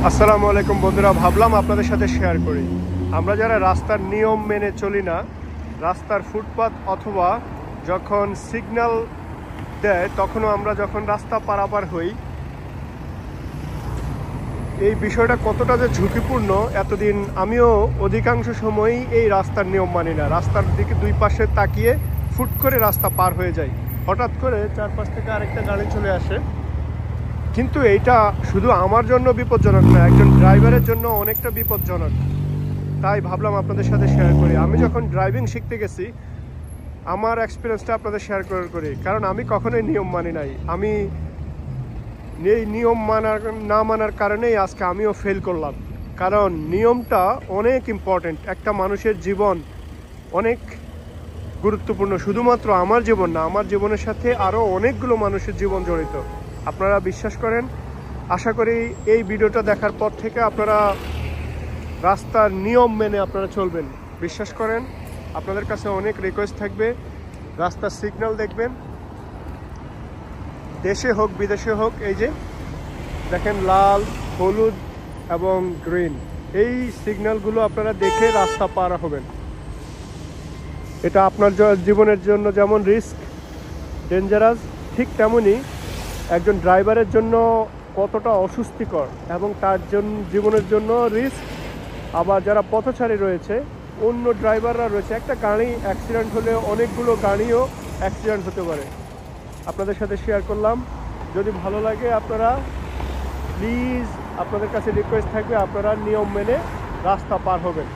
আসসালামু আলাইকুম বন্ধুরা, ভাবলাম আপনাদের সাথে শেয়ার করি। আমরা যারা রাস্তার নিয়ম মেনে চলি না, রাস্তার ফুটপাত অথবা যখন সিগন্যাল দেয় তখনও আমরা যখন রাস্তা পারাপার হই, এই বিষয়টা কতটা যে ঝুঁকিপূর্ণ। এতদিন আমিও অধিকাংশ সময়ই এই রাস্তার নিয়ম মানি না, রাস্তার দিকে দুই পাশে তাকিয়ে ফুট করে রাস্তা পার হয়ে যাই। হঠাৎ করে চারপাশ থেকে আরেকটা গাড়ি চলে আসে, কিন্তু এইটা শুধু আমার জন্য বিপজ্জনক না, একজন ড্রাইভারের জন্য অনেকটা বিপজ্জনক। তাই ভাবলাম আপনাদের সাথে শেয়ার করি। আমি যখন ড্রাইভিং শিখতে গেছি, আমার এক্সপিরিয়েন্সটা আপনাদের শেয়ার করি, কারণ আমি কখনোই নিয়ম মানি নাই। আমি এই নিয়ম না মানার কারণেই আজকে আমিও ফেল করলাম। কারণ নিয়মটা অনেক ইম্পর্ট্যান্ট, একটা মানুষের জীবন অনেক গুরুত্বপূর্ণ। শুধুমাত্র আমার জীবন না, আমার জীবনের সাথে আরও অনেকগুলো মানুষের জীবন জড়িত। আপনারা বিশ্বাস করেন, আশা করি এই ভিডিওটা দেখার পর থেকে আপনারা রাস্তার নিয়ম মেনে আপনারা চলবেন। বিশ্বাস করেন, আপনাদের কাছে অনেক রিকোয়েস্ট থাকবে, রাস্তার সিগন্যাল দেখবেন, দেশে হোক বিদেশে হোক। এই যে দেখেন, লাল, হলুদ এবং গ্রিন, এই সিগন্যালগুলো আপনারা দেখে রাস্তা পার হবেন। এটা আপনার জীবনের জন্য যেমন রিস্ক, ডেঞ্জারাস, ঠিক তেমনই একজন ড্রাইভারের জন্য কতটা অস্বস্তিকর এবং তার জন্য জীবনের জন্য রিস্ক। আবার যারা পথচারী রয়েছে, অন্য ড্রাইভাররা রয়েছে, একটা গাড়ি অ্যাক্সিডেন্ট হলে অনেকগুলো গাড়িও অ্যাক্সিডেন্ট হতে পারে। আপনাদের সাথে শেয়ার করলাম। যদি ভালো লাগে আপনারা প্লিজ, আপনাদের কাছে রিকোয়েস্ট থাকবে, আপনারা নিয়ম মেনে রাস্তা পার হবেন।